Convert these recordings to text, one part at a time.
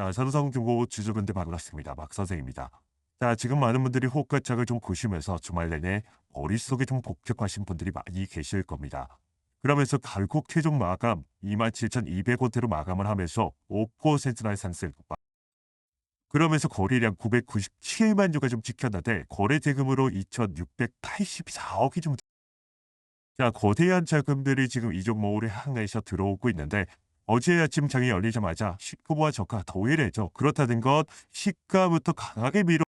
자, 삼성중공업 주주분들 반갑습니다. 막 선생입니다. 자, 지금 많은 분들이 호가창을 좀 보시면서 주말 내내 머릿속에 좀 복잡하신 분들이 많이 계실 겁니다. 그러면서 결국 최종 마감 27,200원대로 마감을 하면서 5%나 상승. 그러면서 거래량 997만 주가 좀 찍혔는데 거래 대금으로 2,684억이 좀. 자, 거대한 자금들이 지금 이 종목으로 향해서 들어오고 있는데 어제 아침 장이 열리자마자 시가와 저가 동일해져. 그렇다는 것 시가부터 강하게 밀어.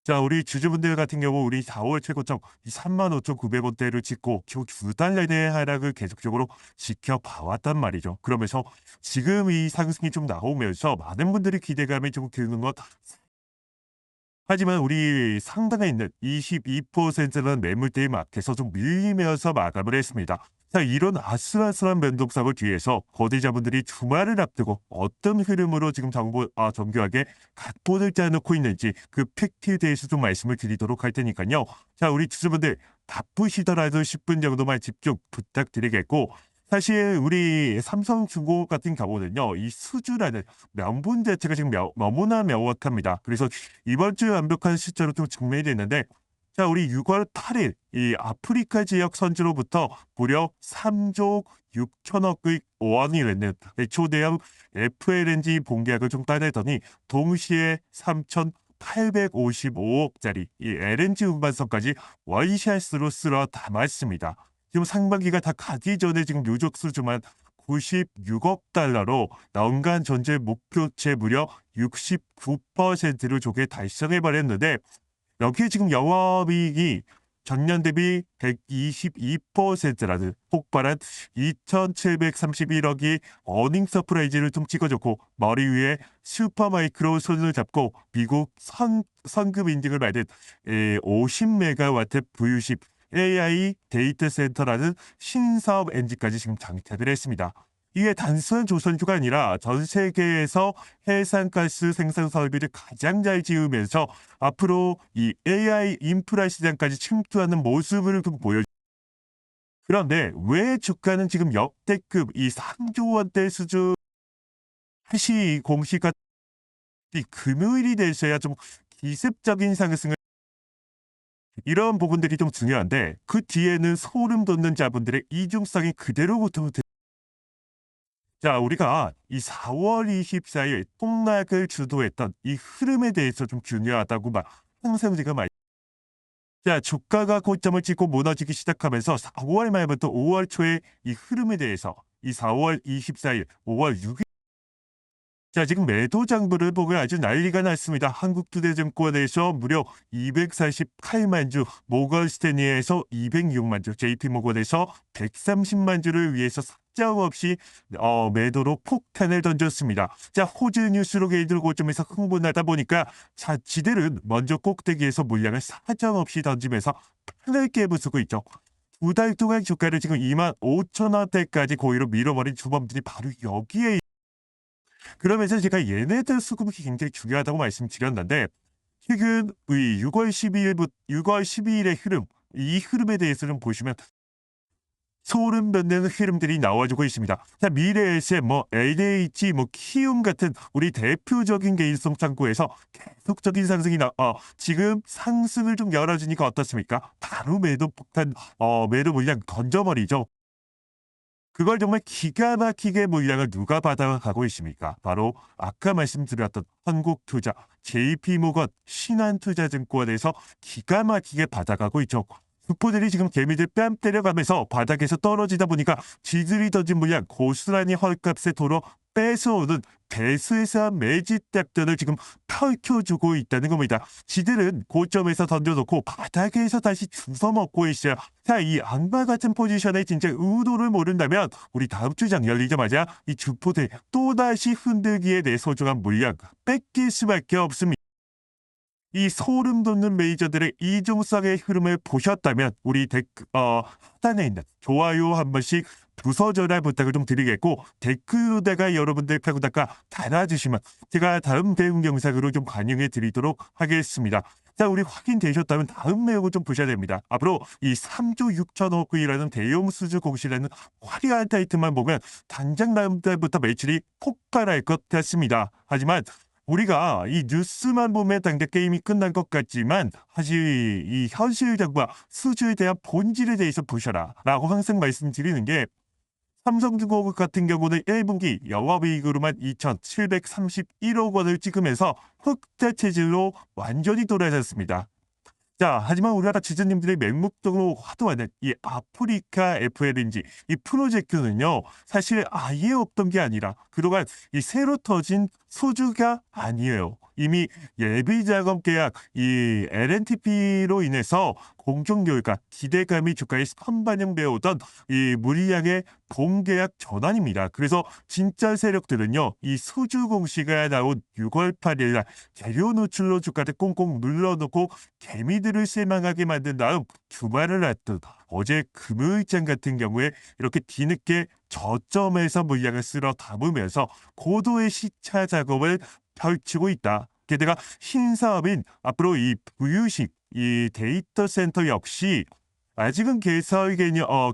자, 우리 주주분들 같은 경우 우리 4월 최고점 이 35,900원대를 찍고 겨 2달 내내 하락을 계속적으로 지켜봐왔단 말이죠. 그러면서 지금 이 상승이 좀 나오면서 많은 분들이 기대감이 좀 드는 것. 하지만 우리 상단에 있는 22%는 매물대에 막혀서 좀 밀리면서 마감을 했습니다. 자, 이런 아슬아슬한 변동성을 뒤에서 거래자분들이 주말을 앞두고 어떤 흐름으로 지금 정교하게 각본을 짜놓고 있는지 그 팩트에 대해서 좀 말씀을 드리도록 할 테니까요. 자, 우리 주주분들 바쁘시더라도 10분 정도만 집중 부탁드리겠고, 사실 우리 삼성중공업 같은 경우는요, 이 수주라는 명분 자체가 지금 너무나 명확합니다. 그래서 이번 주 완벽한 숫자로 좀 증명이 됐는데, 자, 우리 6월 8일 이 아프리카 지역 선주로부터 무려 3조 6천억의 원이 되는 초대형 FLNG 본계약을 좀 따내더니 동시에 3,855억짜리 이 LNG 운반선까지 원샷으로 쓸어 담았습니다. 지금 상반기가 다 가기 전에 지금 누적 수주만 96억 달러로 연간 전체 목표치 무려 69%를 조개 달성해 버렸는데, 여기에 지금 영업이익이 전년 대비 122%라는 폭발한 2,731억이 어닝 서프라이즈를 좀 찍어줬고, 머리 위에 슈퍼마이크로 손을 잡고 미국 성급 인증을 받은 50메가와트 부유십 AI 데이터 센터라는 신사업 엔진까지 지금 장착을 했습니다. 이게 단순한 조선주가 아니라 전 세계에서 해상가스 생산 설비를 가장 잘 지으면서 앞으로 이 AI 인프라 시장까지 침투하는 모습을 좀 보여. 그런데 왜 주가는 지금 역대급 이 3조 원대 수준 다시 공시가 이 금요일이 되셔야 좀 기습적인 상승을. 이런 부분들이 좀 중요한데 그 뒤에는 소름 돋는 자본들의 이중성이 그대로 붙어. 자, 우리가 이 4월 24일 폭락을 주도했던 이 흐름에 대해서 좀 중요하다고 항상 제가 자, 주가가 고점을 찍고 무너지기 시작하면서 4월 말부터 5월 초에 이 흐름에 대해서 이 4월 24일, 5월 6일. 자, 지금 매도 장부를 보면 아주 난리가 났습니다. 한국투자증권에서 무려 248만 주, 모건스탠리에서 206만 주, JP모건에서 130만 주를 위해서 사정없이 매도로 폭탄을 던졌습니다. 자, 호주 뉴스로 게이들 고점에서 흥분하다 보니까 자, 지들은 먼저 꼭대기에서 물량을 사정없이 던지면서 판을 깨부수고 있죠. 2달 동안 주가를 지금 25,000원대까지 고의로 밀어버린 주범들이 바로 여기에. 그러면서 제가 얘네들 수급이 굉장히 중요하다고 말씀드렸는데, 최근 이 6월 12일부터 6월 12일의 흐름, 이 흐름에 대해서는 보시면 소름 돋는 흐름들이 나와주고 있습니다. 자, 미래에셋, LH, 키움 같은 우리 대표적인 개인성 창구에서 계속적인 상승이 지금 상승을 좀 열어주니까 어떻습니까? 바로 매도 폭탄, 매도 물량 던져버리죠. 그걸 정말 기가 막히게 물량을 누가 받아가고 있습니까? 바로 아까 말씀드렸던 한국투자, JP모건, 신한투자증권에서 기가 막히게 받아가고 있죠. 후보들이 지금 개미들 뺨 때려가면서 바닥에서 떨어지다 보니까 지들이 던진 물량 고스란히 헐값에 도로 뺏어오는 배수에서 매집작전을 지금 펼쳐주고 있다는 겁니다. 지들은 고점에서 던져놓고 바닥에서 다시 주워먹고 있어요. 자, 이 악마 같은 포지션의 진짜 의도를 모른다면 우리 다음 주장 열리자마자 이 주포들 또다시 흔들기에 내 소중한 물량 뺏길 수밖에 없습니다. 이 소름 돋는 메이저들의 이중성의 흐름을 보셨다면 우리 하단에 있는 좋아요 한 번씩 부서져라 부탁을 좀 드리겠고, 댓글로다가 여러분들 평가가 달아주시면 제가 다음 배움 영상으로 좀 반영해 드리도록 하겠습니다. 자, 우리 확인되셨다면 다음 내용을 좀 보셔야 됩니다. 앞으로 이 3조 6천억이라는 대형 수주 공시라는 화려한 타이틀만 보면 당장 다음 달부터 매출이 폭발할 것 같습니다. 하지만 우리가 이 뉴스만 보면 당장 게임이 끝난 것 같지만 사실 이 현실적과 수주에 대한 본질에 대해서 보셔라 라고 항상 말씀드리는 게, 삼성중공업 같은 경우는 1분기 영업이익으로만 2,731억 원을 찍으면서 흑자 체질로 완전히 돌아섰습니다. 자, 하지만 우리나라 지주님들이 맹목적으로 화두하는 이 아프리카 FLNG 이 프로젝트는요, 사실 아예 없던 게 아니라 그동안 이 새로 터진 소주가 아니에요. 이미 예비 작업 계약 이 LNTP로 인해서 공정률과 기대감이 주가에 선반영되어 오던 이 무리하게 공계약 전환입니다. 그래서 진짜 세력들은요, 이 소주 공시가 나온 6월 8일 날 재료 노출로 주가를 꽁꽁 눌러놓고 개미들을 실망하게 만든 다음 주말을 앞둔 어제 금요일장 같은 경우에 이렇게 뒤늦게 저점에서 물량을 쓸어 담으면서 고도의 시차 작업을 펼치고 있다. 게다가 신사업인 앞으로 이 부유식 이 데이터 센터 역시 아직은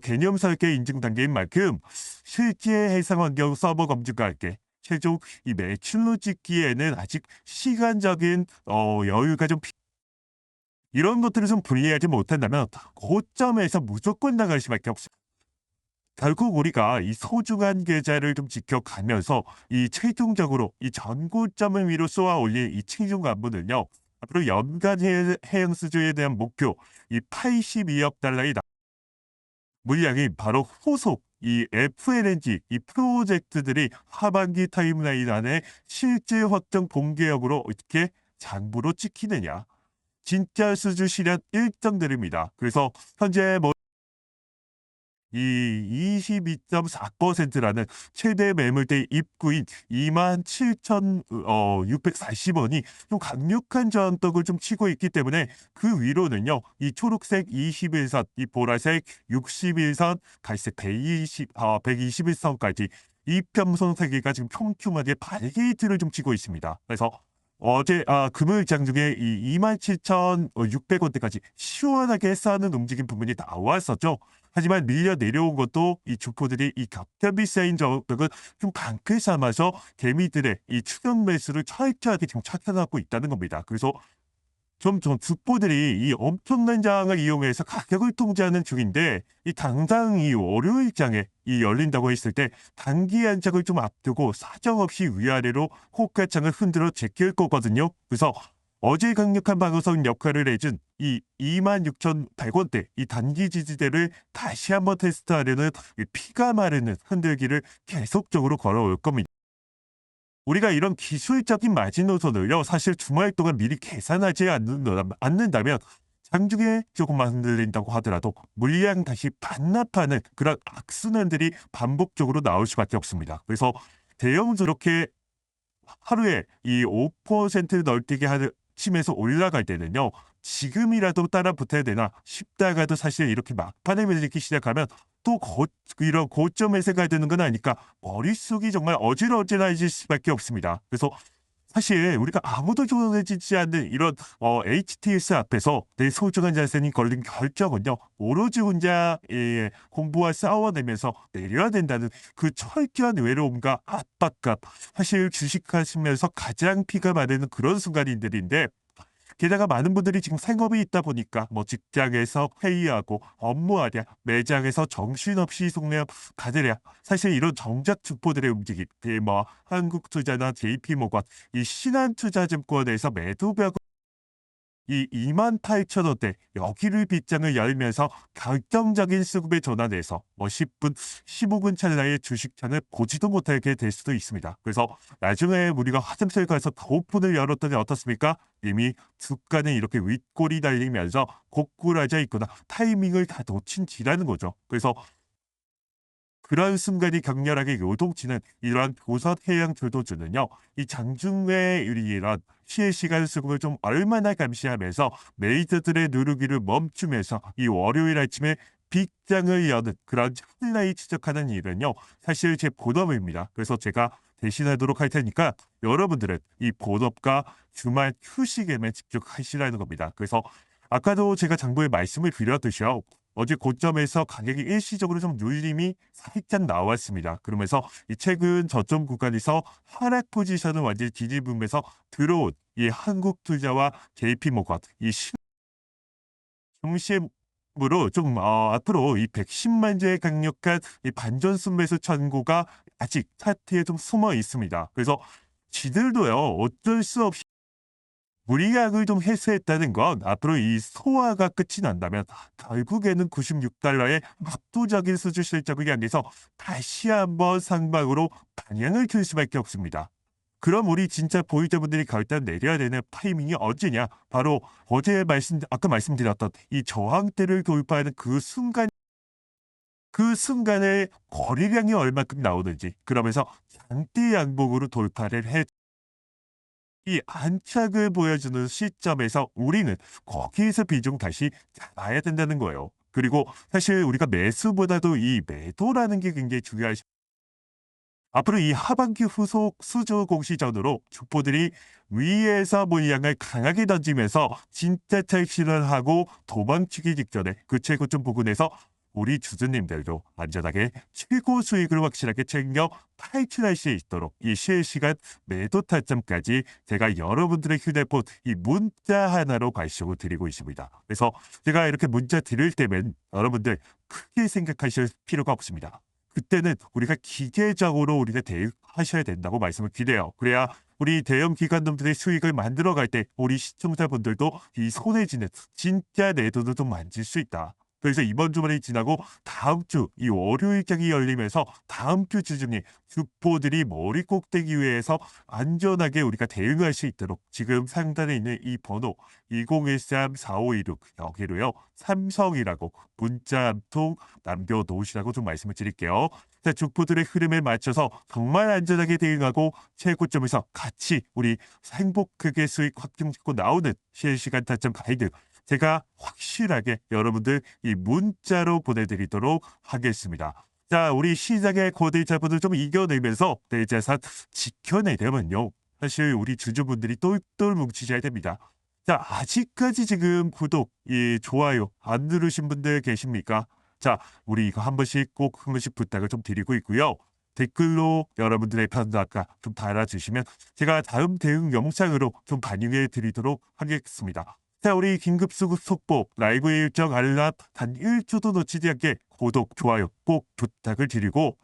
개념 설계 인증 단계인 만큼 실제 해상 환경 서버 검증과 함께 최종 이 매출로 찍기에는 아직 시간적인 여유가 좀 이런 것들을 좀 분리하지 못한다면 고점에서 무조건 나갈 수밖에 없습니다. 결국 우리가 이 소중한 계좌를 좀 지켜가면서 이 최종적으로 이 전고점을 위로 쏘아 올릴 이 최종 안무는요, 앞으로 연간 해양 수주에 대한 목표 이 82억 달러의 물량이 바로 후속 이 FLNG 이 프로젝트들이 하반기 타임라인 안에 실제 확정 공개역으로 어떻게 장부로 찍히느냐, 진짜 수주 실현 일정들입니다. 그래서 현재 이 22.4%라는 최대 매물대 입구인 27,640원이 좀 강력한 저항떡을 좀 치고 있기 때문에 그 위로는요, 이 초록색 21선, 이 보라색 61선, 갈색 121선까지 이평선 세계가 지금 촘촘하게 발게이트를 좀 치고 있습니다. 그래서 어제 금요일 장중에 이 27,600원대까지 시원하게 쌓는 움직임 부분이 나왔었죠. 하지만 밀려 내려온 것도 이 주포들이 이 겹겹이 쌓인 저격을 좀 강크 삼아서 개미들의 이 추격 매수를 철저하게 지금 찾아나고 있다는 겁니다. 그래서 좀 주포들이 이 엄청난 장을 이용해서 가격을 통제하는 중인데, 이 당장 이 월요일장에 이 열린다고 했을 때 단기 안착을 좀 앞두고 사정없이 위아래로 호가창을 흔들어 제낄 거거든요. 그래서 어제 강력한 방어선 역할을 해준 이 26,100원대 이 단기 지지대를 다시 한번 테스트하려는 이 피가 마르는 흔들기를 계속적으로 걸어올 겁니다. 우리가 이런 기술적인 마지노선을요, 사실 주말 동안 미리 계산하지 않는다면 장중에 조금만 흔들린다고 하더라도 물량 다시 반납하는 그런 악순환들이 반복적으로 나올 수밖에 없습니다. 그래서 대형 저렇게 하루에 이 5% 널뛰기 치면서 올라갈 때는요, 지금이라도 따라 붙어야 되나 싶다가도 사실 이렇게 막판에 밀리기 시작하면 또 이런 고점에서 가야 되는 건 아니까 머릿속이 정말 어질어질해질 수밖에 없습니다. 그래서 사실 우리가 아무도 조언해주지 않는 이런 HTS 앞에서 내 소중한 자산이 걸린 결정은요, 오로지 혼자 공부와 싸워내면서 내려야 된다는 그 철저한 외로움과 압박감, 사실 주식하시면서 가장 피가 마르는 그런 순간들인데, 게다가 많은 분들이 지금 생업이 있다 보니까 뭐 직장에서 회의하고 업무하랴, 매장에서 정신없이 속내 가더랴, 사실 이런 정작 주포들의 움직임, 뭐 한국투자나 JP모건, 이 신한투자증권에서 매도벽 이 28,000원대 여기를 빗장을 열면서 결정적인 수급의 전환에서 뭐 10분, 15분 찰나의 주식창을 보지도 못하게 될 수도 있습니다. 그래서 나중에 우리가 화장실 가서 오픈을 열었더니 어떻습니까? 이미 주가는 이렇게 윗골이 달리면서 고꾸라져 있거나 타이밍을 다 놓친 지라는 거죠. 그래서 그런 순간이 격렬하게 요동치는 이러한 보선 해양 조도주는요, 이 장중에 이런 실시간 수급을 좀 얼마나 감시하면서 메이저들의 누르기를 멈추면서 이 월요일 아침에 빅장을 여는 그런 힐라이 추적하는 일은요, 사실 제 본업입니다. 그래서 제가 대신하도록 할 테니까 여러분들은 이 본업과 주말 휴식에만 집중하시라는 겁니다. 그래서 아까도 제가 장부에 말씀을 드렸듯이요. 어제 고점에서 가격이 일시적으로 좀 눌림이 살짝 나왔습니다. 그러면서 이 최근 저점 구간에서 하락 포지션을 완전히 뒤집으면서 들어온 이 한국투자와 JP모건 이 중심으로 좀 앞으로 이 110만 주의 강력한 이 반전순 매수 찬고가 아직 차트에 좀 숨어 있습니다. 그래서 지들도요, 어쩔 수 없이 무리약을 좀 해소했다는 건 앞으로 이 소화가 끝이 난다면 결국에는 96달러의 압도적인 수주 실적을 향해서 다시 한번 상방으로 방향을 틀 수밖에 없습니다. 그럼 우리 진짜 보유자분들이 결단 내려야 되는 타이밍이 언제냐? 바로 아까 말씀드렸던 이 저항대를 돌파하는 그 순간에 거래량이 얼마큼 나오는지, 그러면서 장대 양봉으로 돌파를 해 이 안착을 보여주는 시점에서 우리는 거기에서 비중 다시 잡아야 된다는 거예요. 그리고 사실 우리가 매수보다도 이 매도라는 게 굉장히 중요한 앞으로 이 하반기 후속 수주 공시전으로 주포들이 위에서 물량을 강하게 던지면서 진짜 탈출을 하고 도망치기 직전에 그 최고점 부근에서 우리 주주님들도 안전하게 최고 수익을 확실하게 챙겨 탈출할 수 있도록 이 실시간 매도 타점까지 제가 여러분들의 휴대폰 이 문자 하나로 발송을 드리고 있습니다. 그래서 제가 이렇게 문자 드릴 때면 여러분들 크게 생각하실 필요가 없습니다. 그때는 우리가 기계적으로 우리가 대응하셔야 된다고 말씀을 드려요. 그래야 우리 대형 기관놈들의 수익을 만들어 갈 때 우리 시청자분들도 이 손에 쥐는 진짜 내 돈을 좀 만질 수 있다. 그래서 이번 주말이 지나고 다음 주 이 월요일장이 열리면서 다음 주 주중에 주포들이 머리 꼭대기 위에서 안전하게 우리가 대응할 수 있도록 지금 상단에 있는 이 번호 2013-4526 여기로요, 삼성이라고 문자 한 통 남겨놓으시라고 좀 말씀을 드릴게요. 자, 주포들의 흐름에 맞춰서 정말 안전하게 대응하고 최고점에서 같이 우리 행복하게 수익 확정 짓고 나오는 실시간 타점 가이드 제가 확실하게 여러분들 이 문자로 보내드리도록 하겠습니다. 자, 우리 시장의 고대자분을 좀 이겨내면서 내 자산 지켜내려면요, 사실 우리 주주분들이 똘똘 뭉치셔야 됩니다. 자, 아직까지 지금 구독, 좋아요 안 누르신 분들 계십니까? 자, 우리 이거 한 번씩 부탁을 좀 드리고 있고요. 댓글로 여러분들의 편담가 좀 달아주시면 제가 다음 대응 영상으로 좀 반영해 드리도록 하겠습니다. 자, 우리 긴급 수급 속보 라이브 일정 알람 단 1초도 놓치지 않게 구독, 좋아요 꼭 부탁을 드리고,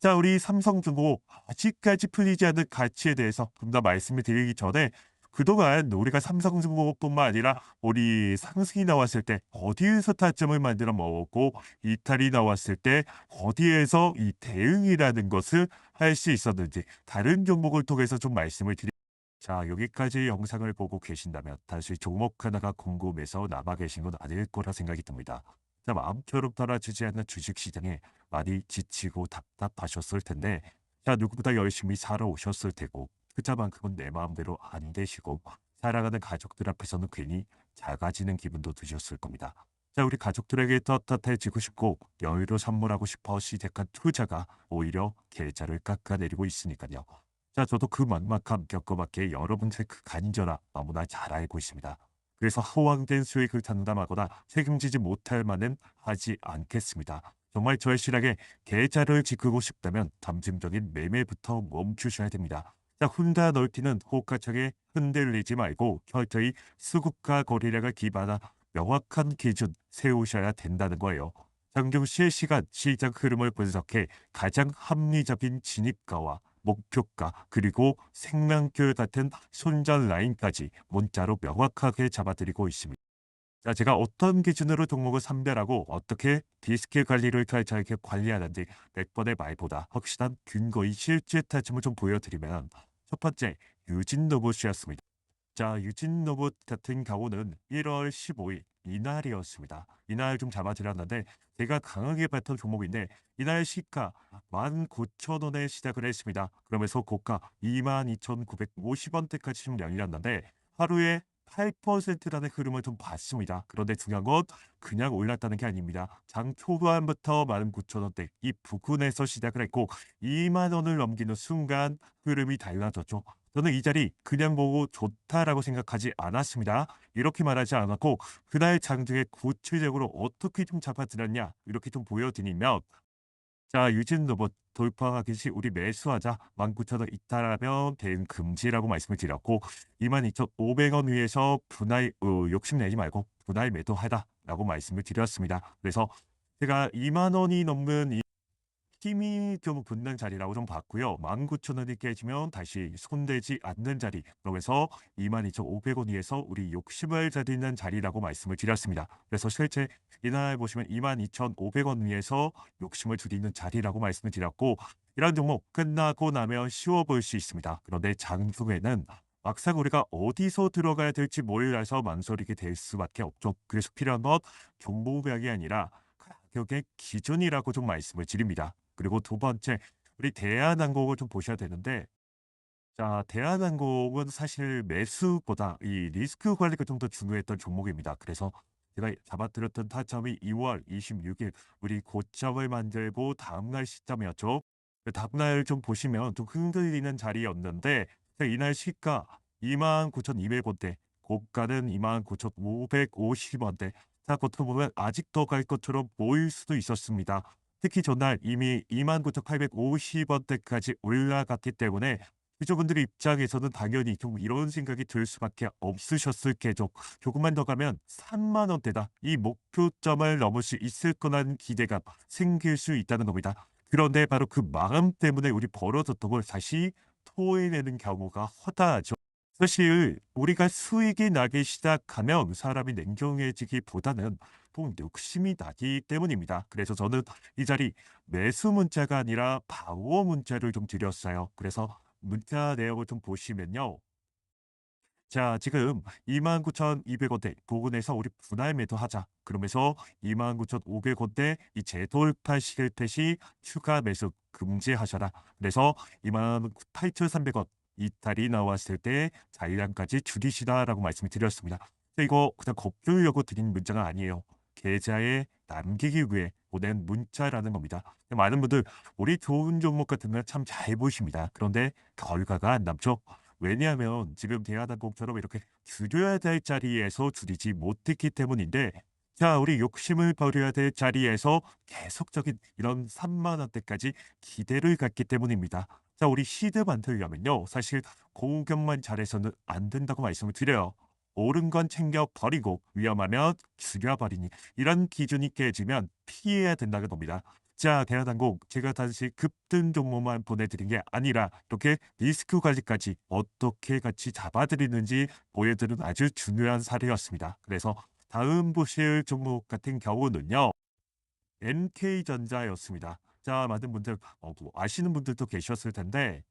자, 우리 삼성중공 아직까지 풀리지 않는 가치에 대해서 좀 더 말씀을 드리기 전에 그동안 우리가 삼성중공업뿐만 아니라 우리 상승이 나왔을 때 어디에서 타점을 만들어 먹었고 이탈이 나왔을 때 어디에서 이 대응이라는 것을 할 수 있었는지 다른 종목을 통해서 좀 말씀을 드리 자, 여기까지 영상을 보고 계신다면 다시 종목 하나가 궁금해서 남아 계신 건 아닐 거라 생각이 듭니다. 자, 마음처럼 따라주지 않는 주식시장에 많이 지치고 답답하셨을 텐데, 자, 누구보다 열심히 살아오셨을 테고, 그자만큼은 내 마음대로 안 되시고, 사랑하는 가족들 앞에서는 괜히 작아지는 기분도 드셨을 겁니다. 자, 우리 가족들에게 떳떳해지고 싶고, 여유로 선물하고 싶어 시작한 투자가 오히려 계좌를 깎아내리고 있으니까요. 자, 저도 그 막막함 겪어봤기에 여러분의 그 간절함 너무나 잘 알고 있습니다. 그래서 허황된 수익을 장담하거나 책임지지 못할 만은 하지 않겠습니다. 정말 절실하게 계좌를 지키고 싶다면 점진적인 매매부터 멈추셔야 됩니다. 자, 혼자 넓히는 호가창에 흔들리지 말고 철저히 수급과 거래량을 기반한 명확한 기준 세우셔야 된다는 거예요. 장중 실시간 시장 흐름을 분석해 가장 합리적인 진입가와 목표가 그리고 생명줄 같은 손절 라인까지 문자로 명확하게 잡아드리고 있습니다. 자, 제가 어떤 기준으로 종목을 선별하고 어떻게 리스크 관리를 철저하게 관리하는지 몇 번의 말보다 확실한 근거의 실제 타점을 좀 보여드리면, 첫 번째 유진 로봇이었습니다. 자, 유진 로봇 같은 경우는 1월 15일 이날이었습니다. 이날 좀 잡아드렸는데 제가 강하게 봤던 종목인데 이날 시가 19,000원에 시작을 했습니다. 그러면서 고가 22,950원대까지 좀 열렸는데 하루에 8%라는 흐름을 좀 봤습니다. 그런데 중요한 건 그냥 올랐다는 게 아닙니다. 장 초반부터 19,000원대 이 부근에서 시작을 했고 2만 원을 넘기는 순간 흐름이 달라졌죠. 저는 이 자리 그냥 보고 좋다라고 생각하지 않았습니다. 이렇게 말하지 않았고 그날 장중에 구체적으로 어떻게 좀 잡아들였냐 이렇게 좀 보여드리면 자, 유진 로봇 돌파하기 시 우리 매수하자 19,000원 이탈하면 대응 금지라고 말씀을 드렸고 22,500원 위에서 분할 욕심내지 말고 분할 매도하다라고 말씀을 드렸습니다. 그래서 제가 2만 원이 넘는 이 힘이 좀 붙는 자리라고 좀 봤고요. 19,000원이 깨지면 다시 손대지 않는 자리. 그러면서 22,500원 위에서 우리 욕심을 가리는 자리라고 말씀을 드렸습니다. 그래서 실제 이날 보시면 22,500원 위에서 욕심을 줄이는 자리라고 말씀을 드렸고 이런 종목 끝나고 나면 쉬워 보일 수 있습니다. 그런데 장중에는 막상 우리가 어디서 들어가야 될지 몰라서 망설이게 될 수밖에 없죠. 그래서 필요한 건 경보벽이 아니라 가격의 기준이라고 좀 말씀을 드립니다. 그리고 두 번째, 우리 대한항공을 좀 보셔야 되는데, 자, 대한항공은 사실 매수보다 이 리스크 관리가 좀 더 중요했던 종목입니다. 그래서 제가 잡아드렸던 타점이 2월 26일 우리 고점을 만들고 다음날 시점이었죠. 그 다음날 좀 보시면 좀 흔들리는 자리였는데 이날 시가 29,200원대, 고가는 29,550원대. 자, 겉으로 보면 아직 더 갈 것처럼 보일 수도 있었습니다. 특히 전날 이미 29,850원대까지 올라갔기 때문에 유저분들 입장에서는 당연히 좀 이런 생각이 들 수밖에 없으셨을 게죠. 조금만 더 가면 3만 원대다. 이 목표점을 넘을 수 있을 거라는 기대가 생길 수 있다는 겁니다. 그런데 바로 그 마음 때문에 우리 벌어졌던 걸 다시 토해내는 경우가 허다하죠. 사실 우리가 수익이 나기 시작하면 사람이 냉정해지기보다는 꼭 욕심이 나기 때문입니다. 그래서 저는 이 자리 매수 문자가 아니라 방어 문자를 좀 드렸어요. 그래서 문자 내역을 좀 보시면요. 자, 지금 29,200원대 부근에서 우리 분할 매도하자. 그러면서 29,500원대 이 재돌파 실패 시 추가 매수 금지하셔라. 그래서 28,300원 이탈이 나왔을 때 잔량까지 줄이시라라고 말씀을 드렸습니다. 근데 이거 그냥 겁주려고 드린 문자가 아니에요. 계좌에 남기기 위해 보낸 문자라는 겁니다. 많은 분들 우리 좋은 종목 같은 걸 참 잘 보십니다. 그런데 결과가 안 남죠. 왜냐하면 지금 대한항공처럼 이렇게 줄여야 될 자리에서 줄이지 못했기 때문인데 자, 우리 욕심을 버려야 될 자리에서 계속적인 이런 3만 원대까지 기대를 갖기 때문입니다. 자, 우리 시드 만들려면요. 사실 공격만 잘해서는 안 된다고 말씀을 드려요. 옳은 건 챙겨 버리고 위험하면 죽여버리니 이런 기준이 깨지면 피해야 된다는 겁니다. 자, 대한항공 제가 단지 급등 종목만 보내드린 게 아니라 이렇게 리스크 관리까지 어떻게 같이 잡아드리는지 보여드리는 아주 중요한 사례였습니다. 그래서 다음 보실 종목 같은 경우는요. NK전자였습니다. 자, 많은 분들 뭐 아시는 분들도 계셨을 텐데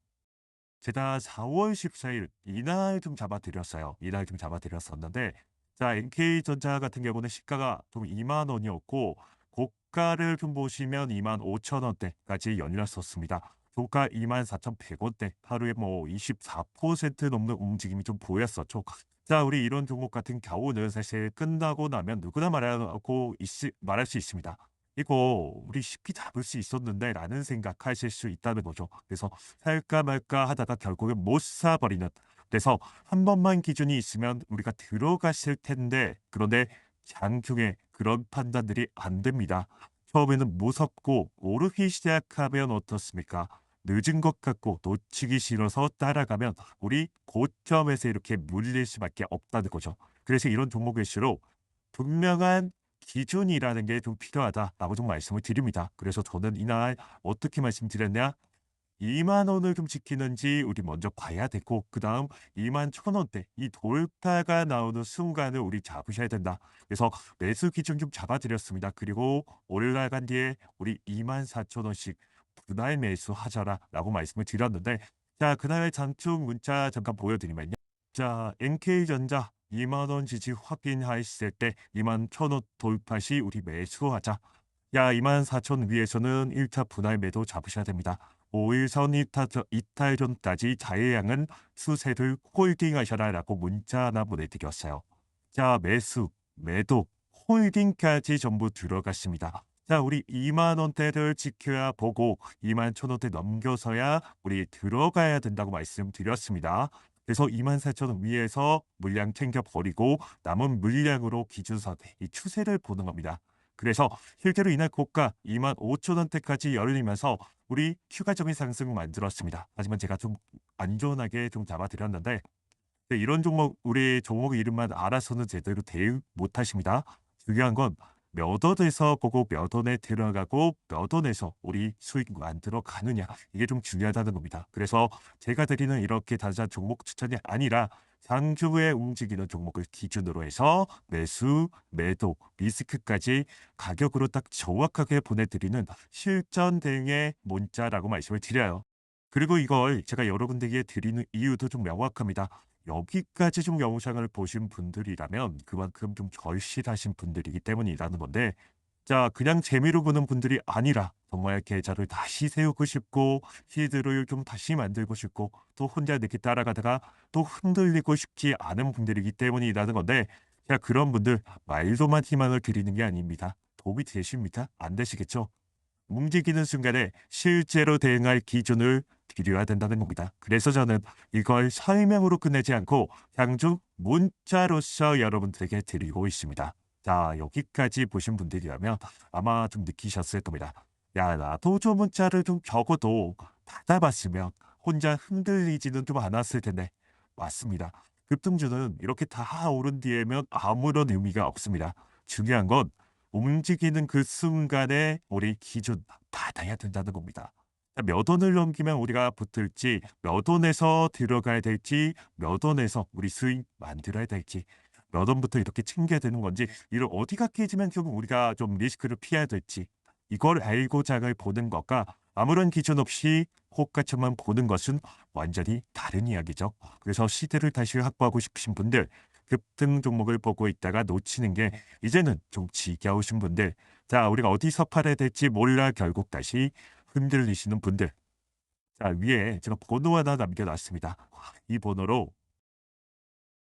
제가 4월 14일 이날 좀 잡아드렸어요. 이날 좀 잡아드렸었는데 자, NK전자 같은 경우는 시가가 좀 2만 원이었고 고가를 좀 보시면 25,000원대까지 열렸었습니다. 고가 24,100원대 하루에 뭐 24% 넘는 움직임이 좀 보였었죠. 자, 우리 이런 종목 같은 경우는 사실 끝나고 나면 누구나 말할 수 있습니다. 이거 우리 쉽게 잡을 수 있었는데 라는 생각하실 수 있다는 거죠. 그래서 살까 말까 하다가 결국엔 못 사버리는. 그래서 한 번만 기준이 있으면 우리가 들어갔을 텐데 그런데 장중에 그런 판단들이 안 됩니다. 처음에는 무섭고 오르기 시작하면 어떻습니까? 늦은 것 같고 놓치기 싫어서 따라가면 우리 고점에서 이렇게 물릴 수밖에 없다는 거죠. 그래서 이런 종목일수록 분명한 기준이라는 게 좀 필요하다라고 좀 말씀을 드립니다. 그래서 저는 이날 어떻게 말씀드렸냐? 2만 원을 좀 지키는지 우리 먼저 봐야 되고 그다음 2만 1,000원대 이 돌파가 나오는 순간을 우리 잡으셔야 된다. 그래서 매수 기준 좀 잡아드렸습니다. 그리고 올라간 뒤에 우리 24,000원씩 분할 매수하자라라고 말씀을 드렸는데 자, 그날의 장중 문자 잠깐 보여드리면요. 자, NK전자 2만 원 지지 확인하였을 때 2만 1,000원 돌파 시 우리 매수하자. 야, 24,000 위에서는 1차 분할 매도 잡으셔야 됩니다. 5일선 이탈 전까지 자해량은 수세를 홀딩하셔라라고 문자 하나 보내드렸어요. 자, 매수, 매도, 홀딩까지 전부 들어갔습니다. 자, 우리 2만 원대를 지켜야 보고 2만 1,000원대 넘겨서야 우리 들어가야 된다고 말씀드렸습니다. 그래서 24,000원 위에서 물량 챙겨버리고 남은 물량으로 기준선 이 추세를 보는 겁니다. 그래서 실제로 이날 고가 25,000원대까지 열리면서 우리 추가적인 상승을 만들었습니다. 하지만 제가 좀 안전하게 좀 잡아드렸는데 이런 종목 우리 종목 이름만 알아서는 제대로 대응 못하십니다. 중요한 건 몇 원에서 보고 몇 원에 들어가고 몇 원에서 우리 수익 안 들어가느냐 이게 좀 중요하다는 겁니다. 그래서 제가 드리는 이렇게 단순한 종목 추천이 아니라 장주에 움직이는 종목을 기준으로 해서 매수, 매도, 리스크까지 가격으로 딱 정확하게 보내드리는 실전 대응의 문자라고 말씀을 드려요. 그리고 이걸 제가 여러분들에게 드리는 이유도 좀 명확합니다. 여기까지 좀 영상을 보신 분들이라면 그만큼 좀 절실하신 분들이기 때문이라는 건데, 자, 그냥 재미로 보는 분들이 아니라 정말 계좌를 다시 세우고 싶고 시드를 좀 다시 만들고 싶고 또 혼자 늦게 따라가다가 또 흔들리고 싶지 않은 분들이기 때문이라는 건데, 자, 그런 분들 말로만 희망을 드리는 게 아닙니다. 도움이 되십니까? 안 되시겠죠? 움직이는 순간에 실제로 대응할 기준을 드려야 된다는 겁니다. 그래서 저는 이걸 설명으로 끝내지 않고 장중 문자로서 여러분들에게 드리고 있습니다. 자, 여기까지 보신 분들이라면 아마 좀 느끼셨을 겁니다. 야, 나도 저 문자를 좀 적어도 받아봤으면 혼자 흔들리지는 좀 않았을 텐데. 맞습니다. 급등주는 이렇게 다 오른 뒤에면 아무런 의미가 없습니다. 중요한 건 움직이는 그 순간에 우리 기준 받아야 된다는 겁니다. 몇 원을 넘기면 우리가 붙을지, 몇 원에서 들어가야 될지, 몇 원에서 우리 수익 만들어야 될지, 몇 원부터 이렇게 챙겨야 되는 건지, 이런 어디가 깨지면 결국 우리가 좀 리스크를 피해야 될지, 이걸 알고 장을 보는 것과 아무런 기준 없이 호가처만 보는 것은 완전히 다른 이야기죠. 그래서 시대를 다시 확보하고 싶으신 분들, 급등 종목을 보고 있다가 놓치는 게 이제는 좀 지겨우신 분들, 자, 우리가 어디서 팔아야 될지 몰라 결국 다시 흔들리시는 분들, 자, 위에 제가 번호 하나 남겨놨습니다. 이 번호로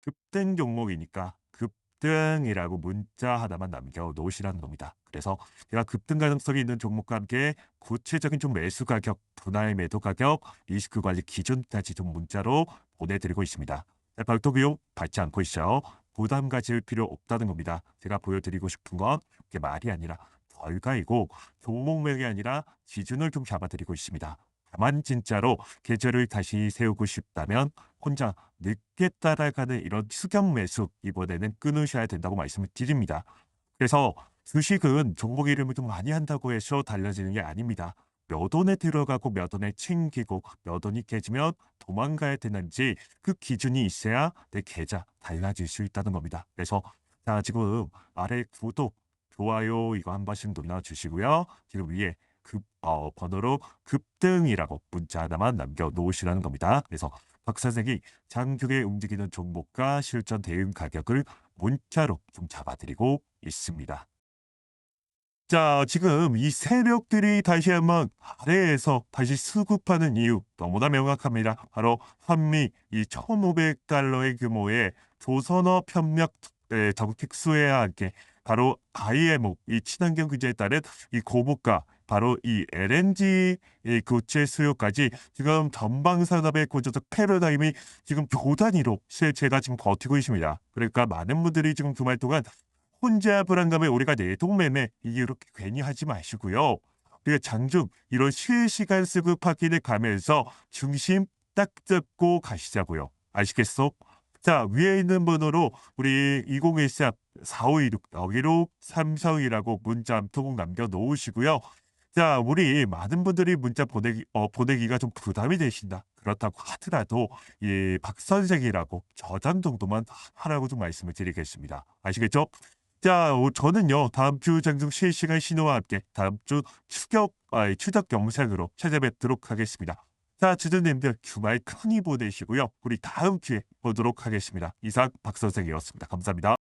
급등 종목이니까 급등이라고 문자 하나만 남겨 놓으시라는 겁니다. 그래서 제가 급등 가능성이 있는 종목과 함께 구체적인 좀 매수 가격, 분할 매도 가격, 리스크 관리 기준까지 좀 문자로 보내드리고 있습니다. 별도 비용 받지 않고 있어요. 부담 가질 필요 없다는 겁니다. 제가 보여드리고 싶은 건 그게 말이 아니라 결과이고 종목명이 아니라 기준을 좀 잡아드리고 있습니다. 다만 진짜로 계절을 다시 세우고 싶다면 혼자 늦게 따라가는 이런 수경 매수 이번에는 끊으셔야 된다고 말씀을 드립니다. 그래서 주식은 종목 이름을 좀 많이 한다고 해서 달라지는 게 아닙니다. 몇 원에 들어가고 몇 원에 챙기고 몇 원이 깨지면 도망가야 되는지 그 기준이 있어야 내 계좌 달라질 수 있다는 겁니다. 그래서 자, 지금 아래 구독, 좋아요 이거 한 번씩 눌러주시고요. 지금 위에 번호로 급등이라고 문자 하나만 남겨놓으시라는 겁니다. 그래서 박 선생이 장중에 움직이는 종목과 실전 대응 가격을 문자로 좀 잡아드리고 있습니다. 자, 지금 이 세력들이 다시 한번 아래에서 다시 수급하는 이유 너무나 명확합니다. 바로 한미 이 1,500달러의 규모의 조선업 협력 더욱 특수해야 할게 바로 IMO 이 친환경 규제에 따른 이 고물가 바로 이 LNG 이 교체 수요까지 지금 전방 산업의 구조적 패러다임이 지금 교단위로 실제가 지금 버티고 있습니다. 그러니까 많은 분들이 지금 주말 동안 혼자 불안감에 우리가 내동매매 이렇게 괜히 하지 마시고요. 우리가 장중 이런 실시간 수급 확인을 가면서 중심 딱 잡고 가시자고요. 아시겠어? 자, 위에 있는 번호로 우리 2014 4526 여기로 삼성이라고 문자 한 통 남겨놓으시고요. 자, 우리 많은 분들이 문자 보내기가 좀 부담이 되신다. 그렇다고 하더라도 이 박선생이라고 저장 정도만 하라고 좀 말씀을 드리겠습니다. 아시겠죠? 자, 저는요 다음 주 장중 실시간 신호와 함께 다음 주 추적 영상으로 찾아뵙도록 하겠습니다. 자, 주주님들 주말 편히 보내시고요. 우리 다음 주에 보도록 하겠습니다. 이상 박 선생이었습니다. 감사합니다.